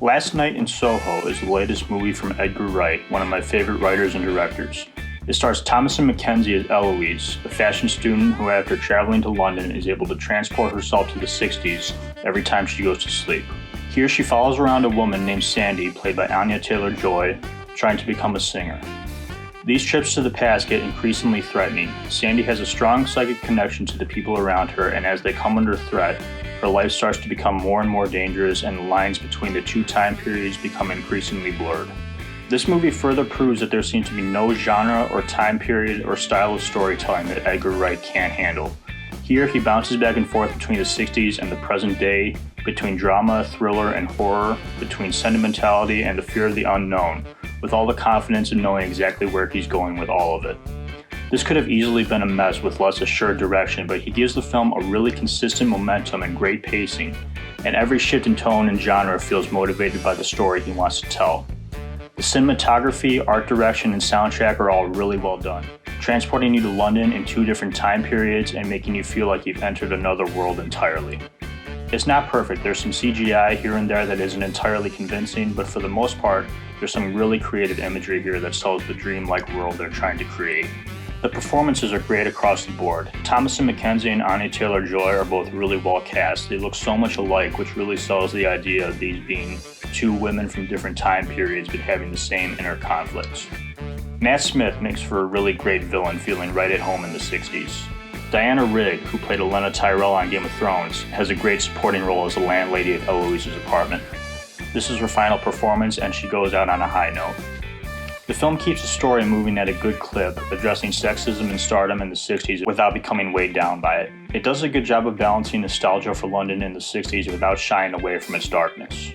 Last Night in Soho is the latest movie from Edgar Wright, one of my favorite writers and directors. It stars Thomasin McKenzie as Eloise, a fashion student who, after traveling to London, is able to transport herself to the 60s every time she goes to sleep. Here she follows around a woman named Sandy, played by Anya Taylor-Joy, trying to become a singer. These trips to the past get increasingly threatening. Sandy has a strong psychic connection to the people around her, and as they come under threat, her life starts to become more and more dangerous, and the lines between the two time periods become increasingly blurred. This movie further proves that there seems to be no genre or time period or style of storytelling that Edgar Wright can't handle. Here, he bounces back and forth between the 60s and the present day, between drama, thriller, and horror, between sentimentality and the fear of the unknown, with all the confidence in knowing exactly where he's going with all of it. This could have easily been a mess with less assured direction, but he gives the film a really consistent momentum and great pacing, and every shift in tone and genre feels motivated by the story he wants to tell. The cinematography, art direction, and soundtrack are all really well done, transporting you to London in two different time periods and making you feel like you've entered another world entirely. It's not perfect, there's some CGI here and there that isn't entirely convincing, but for the most part, there's some really creative imagery here that sells the dreamlike world they're trying to create. The performances are great across the board. Thomasin McKenzie and Anya Taylor-Joy are both really well cast. They look so much alike, which really sells the idea of these being two women from different time periods but having the same inner conflicts. Matt Smith makes for a really great villain feeling right at home in the 60s. Diana Rigg, who played Olenna Tyrell on Game of Thrones, has a great supporting role as the landlady of Eloise's apartment. This is her final performance, and she goes out on a high note. The film keeps the story moving at a good clip, addressing sexism and stardom in the 60s without becoming weighed down by it. It does a good job of balancing nostalgia for London in the 60s without shying away from its darkness.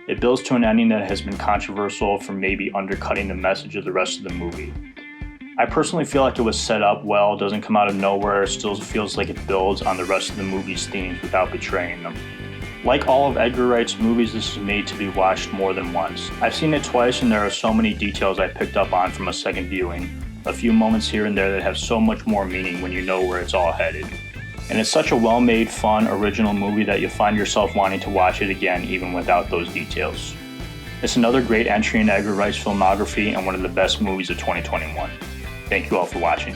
It builds to an ending that has been controversial for maybe undercutting the message of the rest of the movie. I personally feel like it was set up well, doesn't come out of nowhere, still feels like it builds on the rest of the movie's themes without betraying them. Like all of Edgar Wright's movies, this is made to be watched more than once. I've seen it twice, and there are so many details I picked up on from a second viewing, a few moments here and there that have so much more meaning when you know where it's all headed. And it's such a well-made, fun, original movie that you'll find yourself wanting to watch it again even without those details. It's another great entry in Edgar Wright's filmography and one of the best movies of 2021. Thank you all for watching.